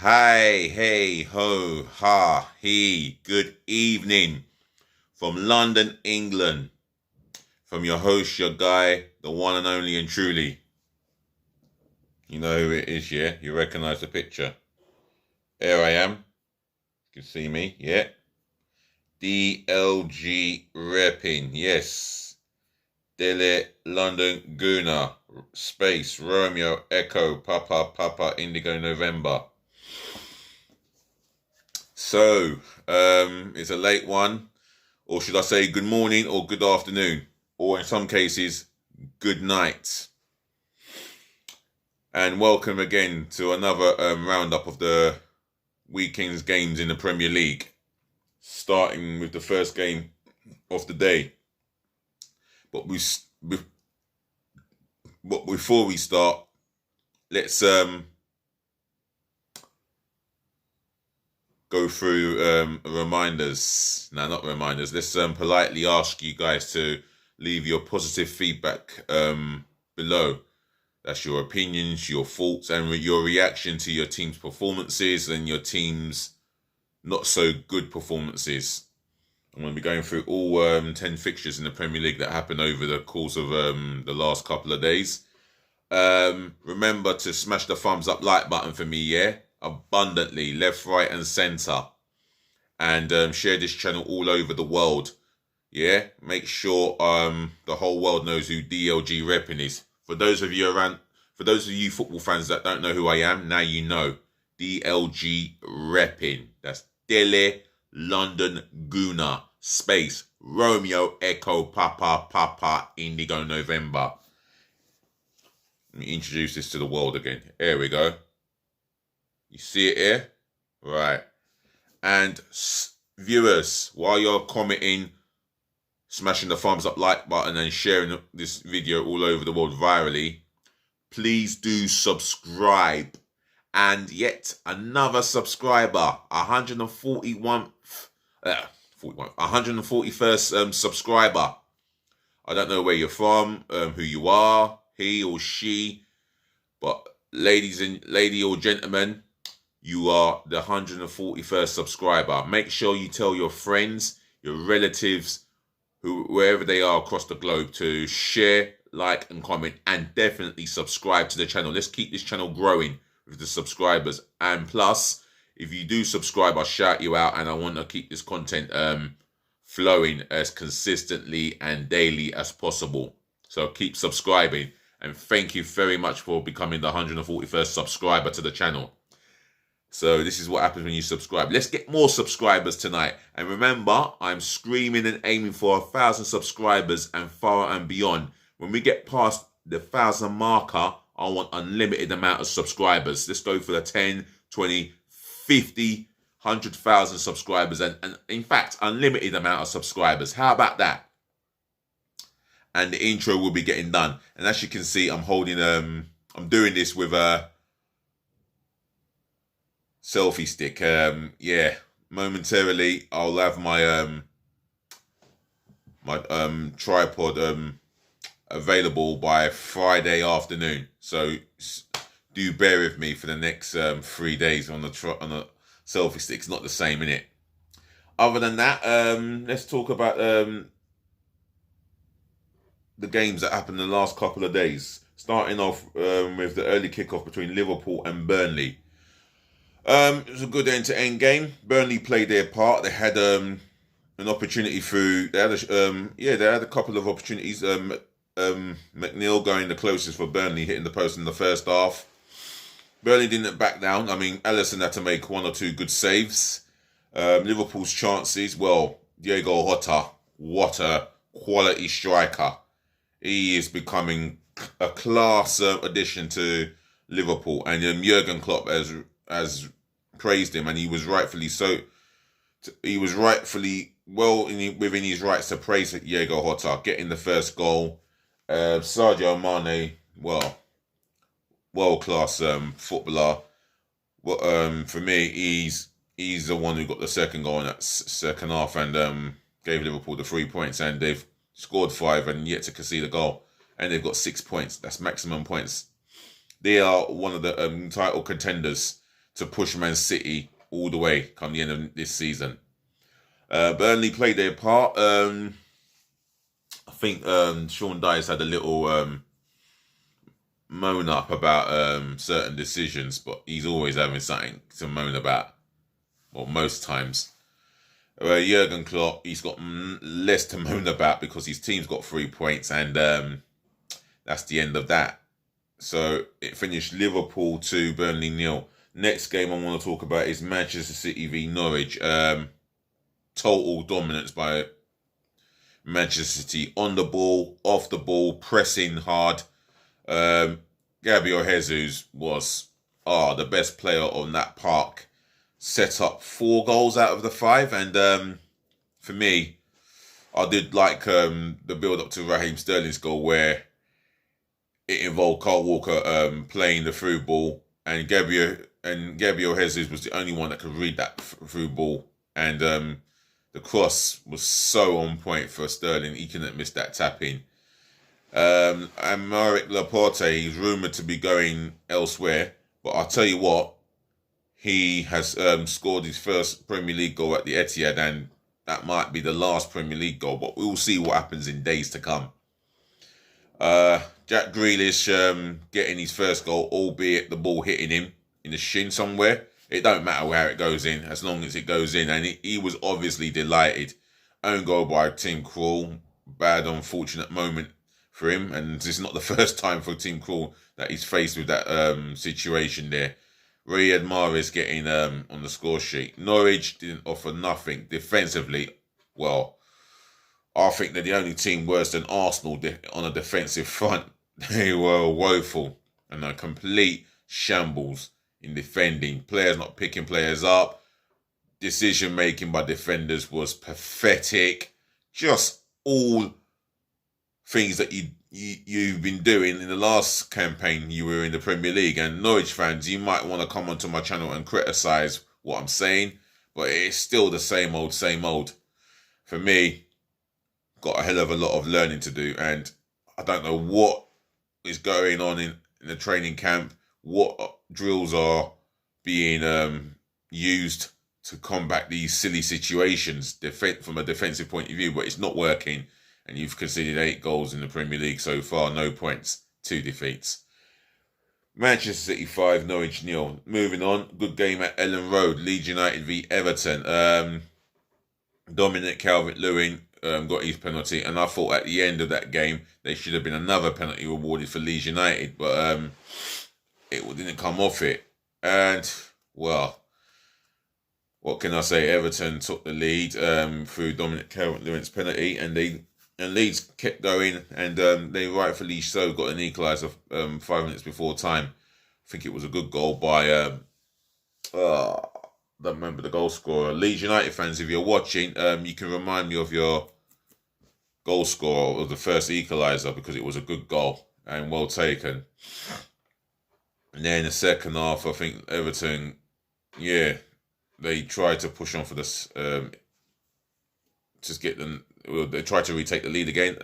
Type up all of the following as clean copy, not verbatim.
Hi, hey, ho, ha, he. Good evening from London, England. From your host, your guy, the one and only and truly. You know who it is, yeah? You recognize the picture. There I am. You can see me, yeah? DLG repping, yes. Dele London Guna, space, Romeo, Echo, Papa, Indigo, November. So, it's a late one, or should I say good morning or good afternoon, or in some cases, good night. And welcome again to another roundup of the weekend's games in the Premier League, starting with the first game of the day. But before we start, let's go through reminders. No, not reminders. Let's politely ask you guys to leave your positive feedback below. That's your opinions, your thoughts, and your reaction to your team's performances and your team's not so good performances. I'm going to be going through all 10 fixtures in the Premier League that happened over the course of the last couple of days. Remember to smash the thumbs up like button for me, yeah? Abundantly, left, right, and centre. And share this channel all over the world. Yeah? Make sure the whole world knows who DLG repping is. For those of you football fans that don't know who I am, now you know. DLG repping. That's Dele London Guna, space, Romeo, Echo, Papa, Indigo, November. Let me introduce this to the world again. Here we go. You see it here? Right. And viewers, while you're commenting, smashing the thumbs up like button and sharing this video all over the world virally, please do subscribe. And yet another subscriber, 141st subscriber. I don't know where you're from, who you are, he or she, but lady or gentleman, you are the 141st subscriber. Make sure you tell your friends, your relatives, wherever they are across the globe, to share, like, and comment, and definitely subscribe to the channel. Let's keep this channel growing with the subscribers. And plus, if you do subscribe, I'll shout you out, and I want to keep this content flowing as consistently and daily as possible. So keep subscribing, and thank you very much for becoming the 141st subscriber to the channel. So this is what happens when you subscribe. Let's get more subscribers tonight. And remember, I'm screaming and aiming for 1,000 subscribers and far and beyond. When we get past the 1,000 marker, I want unlimited amount of subscribers. Let's go for the 10, 20, 50, 100,000 subscribers. And in fact, unlimited amount of subscribers. How about that? And the intro will be getting done. And as you can see, I'm holding, I'm doing this with a selfie stick. Yeah, momentarily I'll have my tripod available by Friday afternoon. So do bear with me for the next 3 days on the selfie stick. It's not the same, innit? Other than that, let's talk about the games that happened in the last couple of days. Starting off with the early kickoff between Liverpool and Burnley. It was a good end-to-end game. Burnley played their part. They had an opportunity through. They had a couple of opportunities. McNeil going the closest for Burnley, hitting the post in the first half. Burnley didn't back down. I mean, Alisson had to make one or two good saves. Liverpool's chances. Well, Diego Jota, what a quality striker. He is becoming a class addition to Liverpool, and Jurgen Klopp has praised him, and he was rightfully so. He was rightfully within his rights to praise Diego Jota, getting the first goal. Sadio Mane, well, world-class footballer. Well, for me, he's the one who got the second goal in that second half, and gave Liverpool the 3 points, and they've scored 5 and yet to concede a goal, and they've got 6 points. That's maximum points. They are one of the title contenders to push Man City all the way come the end of this season. Burnley played their part. I think Sean Dyche had a little moan up about certain decisions, but he's always having something to moan about, or most times. Jurgen Klopp, he's got less to moan about because his team's got 3 points, and that's the end of that. So it finished Liverpool 2, Burnley 0. Next game I want to talk about is Manchester City v Norwich. Total dominance by Manchester City on the ball, off the ball, pressing hard. Gabriel Jesus was the best player on that park. Set up 4 goals out of the 5, and for me, I did like the build up to Raheem Sterling's goal, where it involved Kyle Walker playing the through ball, and Gabriel Jesus was the only one that could read that through ball, and the cross was so on point for Sterling. He couldn't miss that tap in. And Marek Laporte, he's rumoured to be going elsewhere, but I'll tell you what, he has scored his first Premier League goal at the Etihad, and that might be the last Premier League goal, but we'll see what happens in days to come. Jack Grealish getting his first goal, albeit the ball hitting him in the shin somewhere. It don't matter where it goes in, as long as it goes in, and he was obviously delighted. Own goal by Tim Krul. Bad, unfortunate moment for him, and this is not the first time for Tim Krul that he's faced with that situation there. Riyad Mahrez getting on the score sheet. Norwich didn't offer nothing defensively. Well, I think they're the only team worse than Arsenal on a defensive front. They were woeful and a complete shambles in defending. Players not picking players up. Decision making by defenders was pathetic. Just all things that you've been doing in the last campaign you were in the Premier League. And Norwich fans, you might want to come onto my channel and criticise what I'm saying, but it's still the same old, same old. For me, got a hell of a lot of learning to do, and I don't know what is going on in the training camp, what drills are being used to combat these silly situations from a defensive point of view, but it's not working. And you've conceded 8 goals in the Premier League so far, no points, 2 defeats. Manchester City 5, Norwich 0. Moving on, good game at Ellen Road, Leeds United v Everton. Dominic Calvert-Lewin got his penalty, and I thought at the end of that game there should have been another penalty awarded for Leeds United, but it didn't come off it. And, well, what can I say? Everton took the lead through Dominic Calvert-Lewin's penalty, and Leeds kept going, and they rightfully so got an equaliser 5 minutes before time. I think it was a good goal by I don't remember the goal scorer. Leeds United fans, if you're watching, you can remind me of your goal scorer of the first equaliser, because it was a good goal and well taken. And then the second half, I think Everton, they tried to push on for this, just get them. Well, they tried to retake the lead again.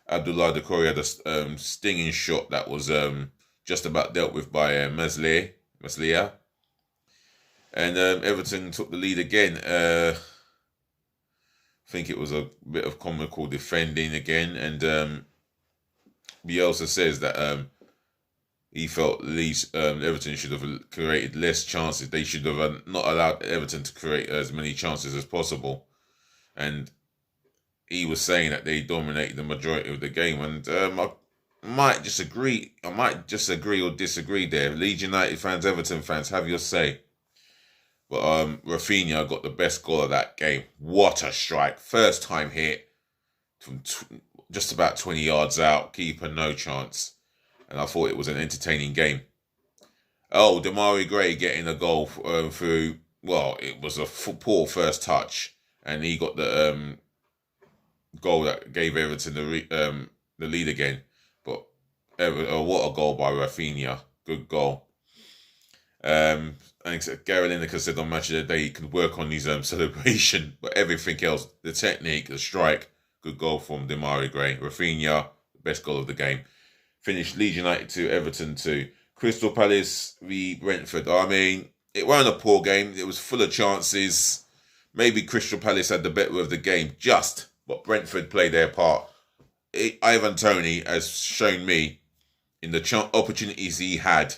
Abdullah Decore had a stinging shot that was just about dealt with by Meslier. And Everton took the lead again. I think it was a bit of comical defending again. And Bielsa says that he felt Everton should have created less chances. They should have not allowed Everton to create as many chances as possible. And he was saying that they dominated the majority of the game, and I might disagree. I might just agree or disagree there. Leeds United fans, Everton fans, have your say. But Rafinha got the best goal of that game. What a strike! First time hit from just about 20 yards out. Keeper no chance, and I thought it was an entertaining game. Oh, Demarai Gray getting a goal through. Well, it was a poor first touch, and he got the goal that gave Everton the lead again. But what a goal by Rafinha. Good goal. And Gary Lineker said on Match of the Day he could work on his celebration, but everything else, the technique, the strike, good goal from Demarai Gray. Rafinha, best goal of the game. Finished Leeds United 2, Everton 2. Crystal Palace v Brentford. I mean, it wasn't a poor game. It was full of chances. Maybe Crystal Palace had the better of the game, but Brentford played their part. Ivan Toney has shown me in the opportunities he had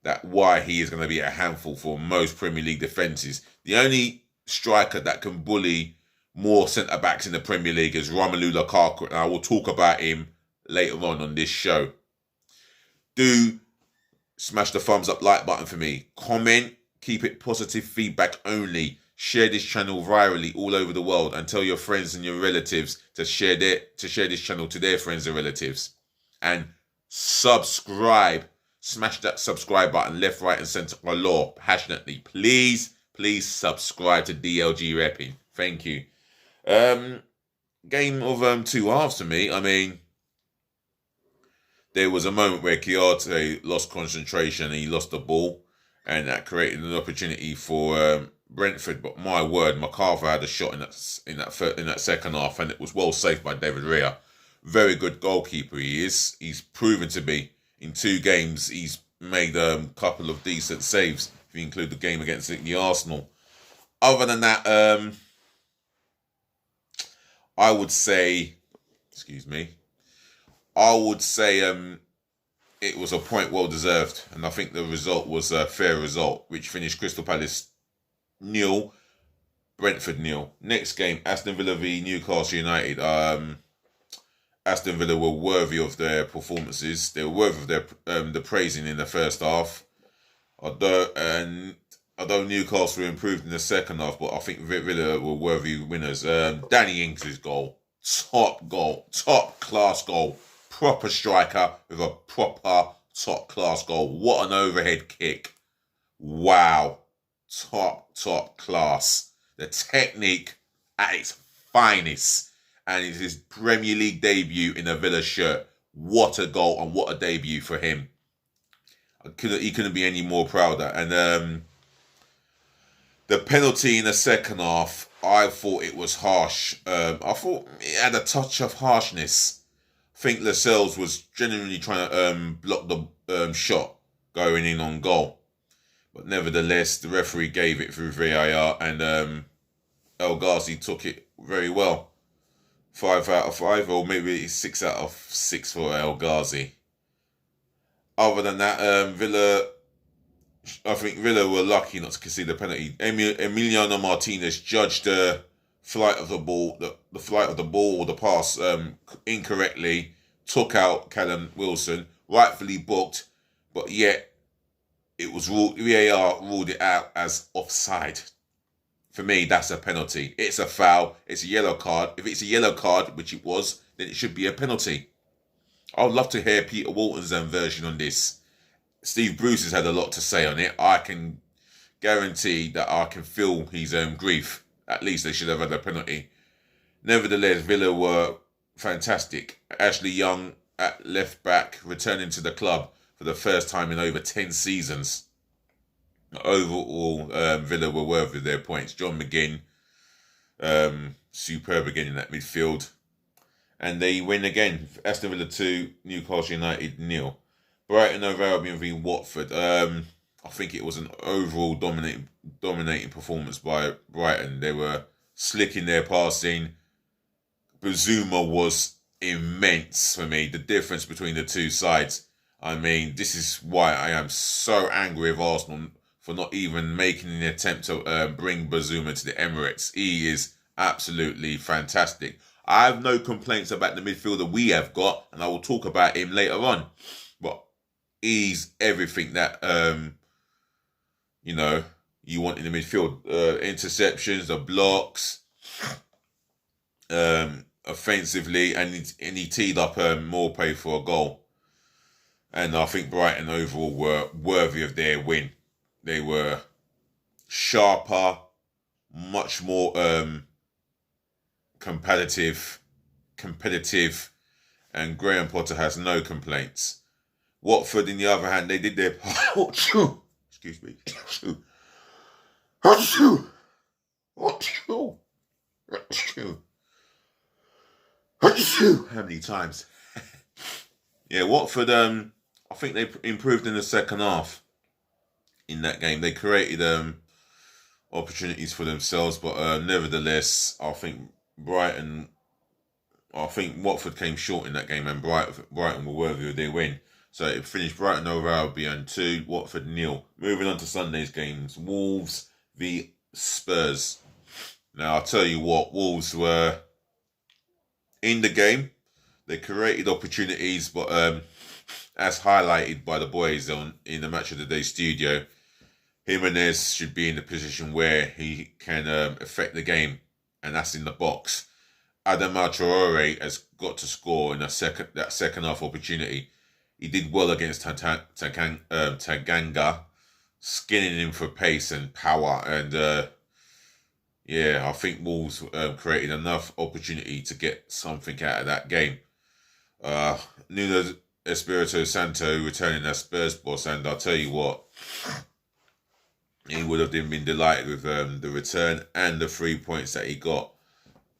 that why he is going to be a handful for most Premier League defences. The only striker that can bully more centre-backs in the Premier League is Romelu Lukaku, and I will talk about him later on this show. Do smash the thumbs up like button for me. Comment, keep it positive feedback only. Share this channel virally all over the world and tell your friends and your relatives to share this channel to their friends and relatives. And subscribe. Smash that subscribe button left, right and centre galore passionately. Please subscribe to DLG Repping. Thank you. Game of two halves for me. I mean, there was a moment where Chiarte lost concentration and he lost the ball, and that created an opportunity for Brentford. But my word, MacArthur had a shot in that second half, and it was well saved by David Raya. Very good goalkeeper he is. He's proven to be. In 2 games, he's made a couple of decent saves, if you include the game against the Arsenal. Other than that, I would say it was a point well deserved, and I think the result was a fair result, which finished Crystal Palace 0, Brentford 0. Next game, Aston Villa v Newcastle United. Aston Villa were worthy of their performances. They were worthy of the praising in the first half. Although Newcastle improved in the second half, but I think Villa were worthy winners. Danny Ings' goal, top class goal. Proper striker with a proper top class goal. What an overhead kick. Wow. Top class. The technique at its finest. And it's his Premier League debut in a Villa shirt. What a goal and what a debut for him. He couldn't be any more prouder. And the penalty in the second half, I thought it was harsh. I thought it had a touch of harshness. I think Lascelles was genuinely trying to block the shot going in on goal. But nevertheless, the referee gave it through VAR, and El Ghazi took it very well. 5 out of 5, or maybe 6 out of 6 for El Ghazi. Other than that, I think Villa were lucky not to concede the penalty. Emiliano Martinez judged the flight of the ball, or the pass incorrectly, took out Callum Wilson, rightfully booked, but yet VAR ruled it out as offside. For me, that's a penalty. It's a foul. It's a yellow card. If it's a yellow card, which it was, then it should be a penalty. I would love to hear Peter Walton's version on this. Steve Bruce has had a lot to say on it. I can guarantee that I can feel his grief. At least they should have had a penalty. Nevertheless, Villa were fantastic. Ashley Young at left back, returning to the club for the first time in over 10 seasons. Overall, Villa were worthy of their points. John McGinn, superb again in that midfield. And they win again. Aston Villa 2, Newcastle United 0. Brighton over Albion v Watford. I think it was an overall dominating performance by Brighton. They were slick in their passing. Bazuma was immense for me. The difference between the two sides. I mean, this is why I am so angry with Arsenal for not even making an attempt to bring Bazuma to the Emirates. He is absolutely fantastic. I have no complaints about the midfielder we have got, and I will talk about him later on. But he's everything that, you want in the midfield. Interceptions, the blocks, offensively, and he teed up Morpay for a goal. And I think Brighton overall were worthy of their win. They were sharper, much more competitive, and Graham Potter has no complaints. Watford, on the other hand, they did their part. Excuse me. How many times? Yeah, Watford, I think they improved in the second half. in that game. They created opportunities for themselves, but nevertheless, I think Watford came short in that game, and Brighton were worthy of their win. So it finished Brighton over Albion 2, Watford 0. Moving on to Sunday's games, Wolves v Spurs. Now I'll tell you what, Wolves were in the game. They created opportunities, but as highlighted by the boys in the Match of the Day studio, Jimenez should be in the position where he can affect the game, and that's in the box. Adama Traore has got to score in that second half opportunity. He did well against Tanganga, skinning him for pace and power. And I think Wolves created enough opportunity to get something out of that game. Nuno Espirito Santo returning as Spurs boss, and I'll tell you what, he would have been delighted with the return and the 3 points that he got.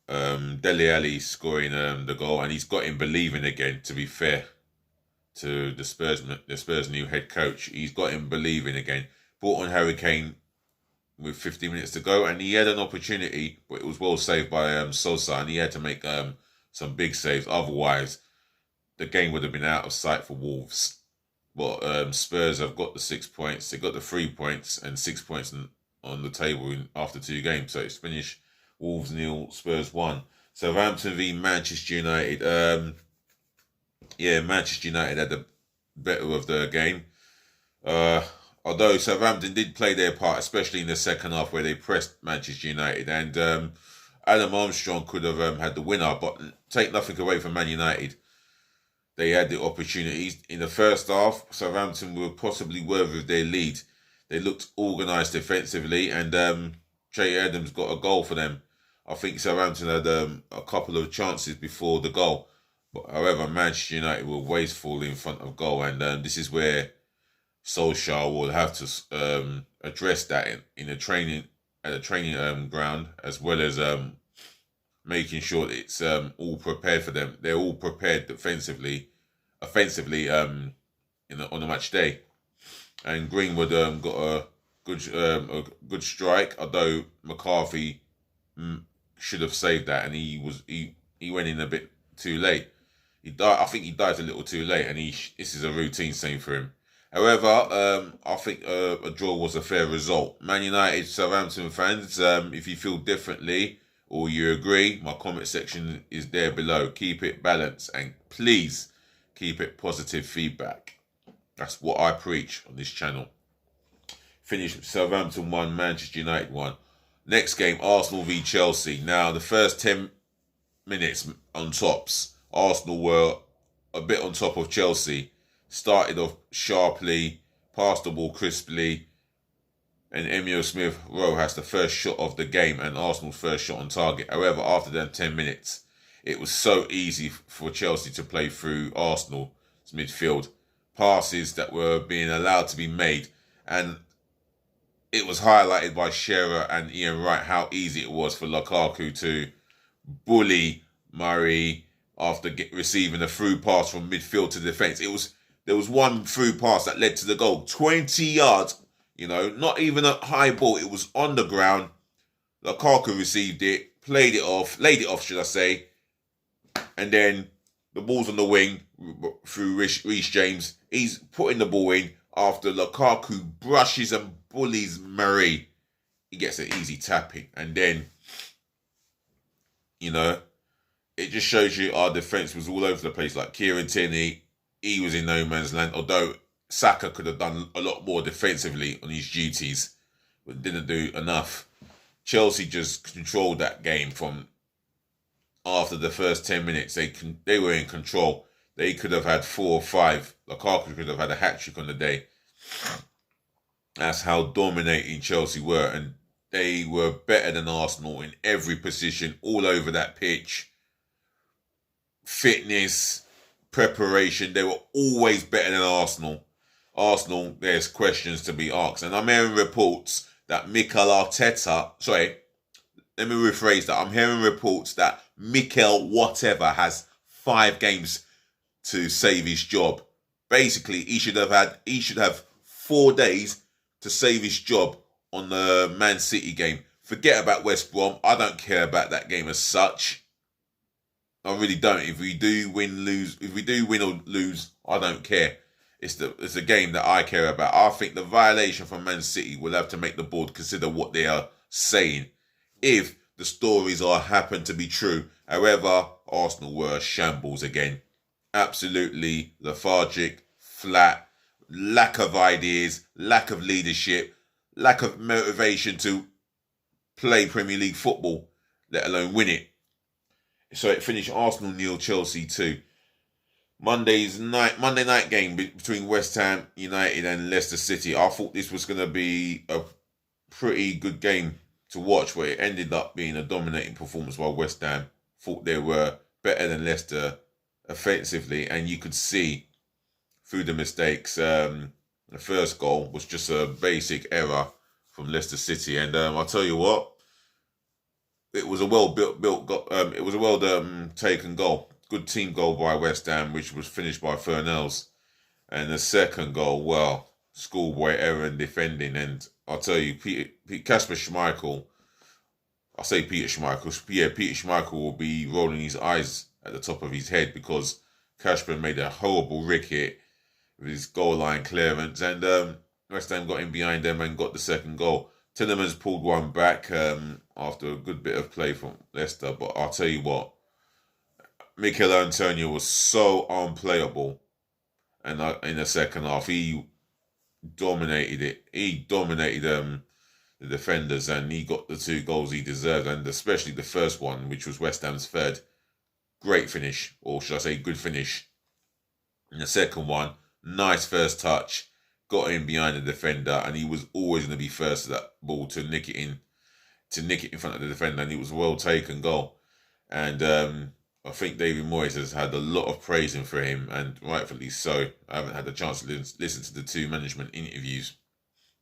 Dele Alli scoring the goal, and he's got him believing again, to be fair to the Spurs new head coach. He's got him believing again. Brought on Harry Kane with 15 minutes to go, and he had an opportunity, but it was well saved by Sosa, and he had to make some big saves. Otherwise, the game would have been out of sight for Wolves. But Spurs have got the 6 points. They got the 3 points and 6 points on the table after 2 games. So it's finished Wolves 0, Spurs 1. Southampton v Manchester United. Manchester United had the better of the game. Although Southampton did play their part, especially in the second half where they pressed Manchester United. And Adam Armstrong could have had the winner, but take nothing away from Man United. They had the opportunities. In the first half, Southampton were possibly worthy of their lead. They looked organised defensively, and Trey Adams got a goal for them. I think Southampton had a couple of chances before the goal. But however, Manchester United were wasteful in front of goal, and this is where Solskjaer will have to address that in the training ground, as well as making sure that it's all prepared for them. They're all prepared offensively on the match day. And Greenwood got a good strike, although McCarthy should have saved that, and he went in a bit too late. I think he dived a little too late, and this is a routine scene for him. However, I think a draw was a fair result. Man United, Southampton fans, if you feel differently or you agree, my comment section is there below. Keep it balanced, and please keep it positive feedback. That's what I preach on this channel. Finished Southampton 1, Manchester United 1. Next game, Arsenal v Chelsea. Now, the first 10 minutes on tops, Arsenal were a bit on top of Chelsea. Started off sharply, passed the ball crisply, and Emile Smith-Rowe has the first shot of the game and Arsenal's first shot on target. However, after them 10 minutes, it was so easy for Chelsea to play through Arsenal's midfield. Passes that were being allowed to be made, and it was highlighted by Shearer and Ian Wright how easy it was for Lukaku to bully Murray after receiving a through pass from midfield to defence. There was one through pass that led to the goal, 20 yards, not even a high ball. It was on the ground. Lukaku received it, laid it off, should I say, and then the ball's on the wing through Reece James. He's putting the ball in after Lukaku brushes and bullies Murray. He gets an easy tapping. And then, it just shows you our defence was all over the place. Like Kieran Tierney, he was in no man's land. Although Saka could have done a lot more defensively on his duties, but didn't do enough. Chelsea just controlled that game from after the first 10 minutes. They were in control. They could have had 4 or 5. Lukaku could have had a hat-trick on the day. That's how dominating Chelsea were. And they were better than Arsenal in every position, all over that pitch. Fitness, preparation, they were always better than Arsenal. Arsenal, there's questions to be asked. And I'm hearing reports that Mikel Arteta... Sorry, let me rephrase that. I'm hearing reports that Mikel whatever has 5 games to save his job. Basically, he should have 4 days to save his job on the Man City game. Forget about West Brom. I don't care about that game as such. I really don't. If we do win or lose, I don't care. It's a game that I care about. I think the violation from Man City will have to make the board consider what they are saying. If the stories are happen to be true. However, Arsenal were shambles again. Absolutely lethargic, flat, lack of ideas, lack of leadership, lack of motivation to play Premier League football, let alone win it. So it finished Arsenal 0, Chelsea 2. Monday night game between West Ham United and Leicester City. I thought this was going to be a pretty good game to watch, where it ended up being a dominating performance by West Ham. Thought they were better than Leicester offensively, and you could see through the mistakes. The first goal was just a basic error from Leicester City, and I'll tell you what, it was a it was a well taken goal. Good team goal by West Ham, which was finished by Fernells. And the second goal, well, schoolboy error in defending. And I'll tell you, Kasper Schmeichel, I say Peter Schmeichel, Peter Schmeichel will be rolling his eyes at the top of his head, because Kasper made a horrible ricket with his goal line clearance. And West Ham got in behind them and got the second goal. Tillemans pulled one back after a good bit of play from Leicester. But I'll tell you what, Mikel Antonio was so unplayable, and in the second half he dominated it. He dominated the defenders, and he got the 2 goals he deserved, and especially the first one, which was West Ham's third. Great finish, or should I say good finish. And the second one, nice first touch, got in behind the defender, and he was always going to be first to that ball to nick it in front of the defender, and it was a well taken goal. And I think David Moyes has had a lot of praising for him, and rightfully so. I haven't had the chance to listen to the 2 management interviews,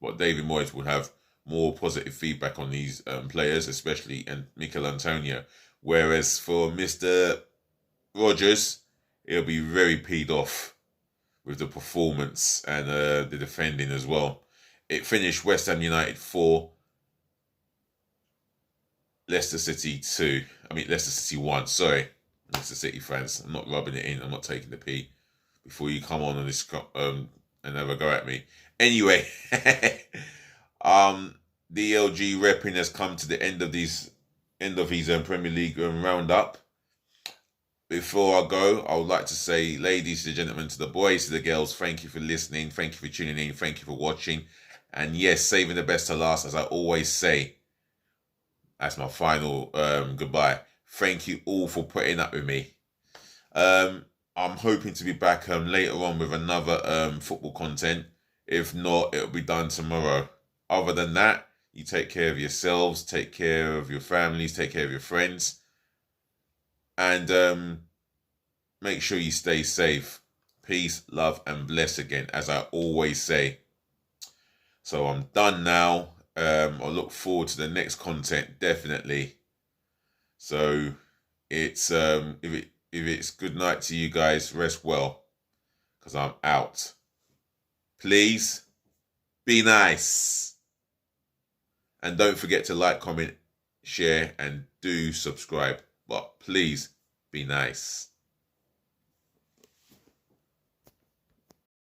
but David Moyes will have more positive feedback on these players, especially and Mikel Antonio. Whereas for Mr. Rodgers, he'll be very peed off with the performance and the defending as well. It finished West Ham United 4, Leicester City 1, sorry. Leicester City fans, I'm not rubbing it in. I'm not taking the pee before you come on this and have a go at me. Anyway, DLG repping has come to the end of his Premier League roundup. Before I go, I would like to say, ladies and gentlemen, to the boys, to the girls, thank you for listening, thank you for tuning in, thank you for watching, and yes, saving the best to last, as I always say. That's my final goodbye. Thank you all for putting up with me. I'm hoping to be back later on with another football content. If not, it'll be done tomorrow. Other than that, you take care of yourselves, take care of your families, take care of your friends, and make sure you stay safe. Peace, love, and bless again, as I always say. So I'm done now. I look forward to the next content, definitely. So it's if it's good night to you guys, rest well, because I'm out. Please be nice, and don't forget to like, comment, share, and do subscribe. But please be nice.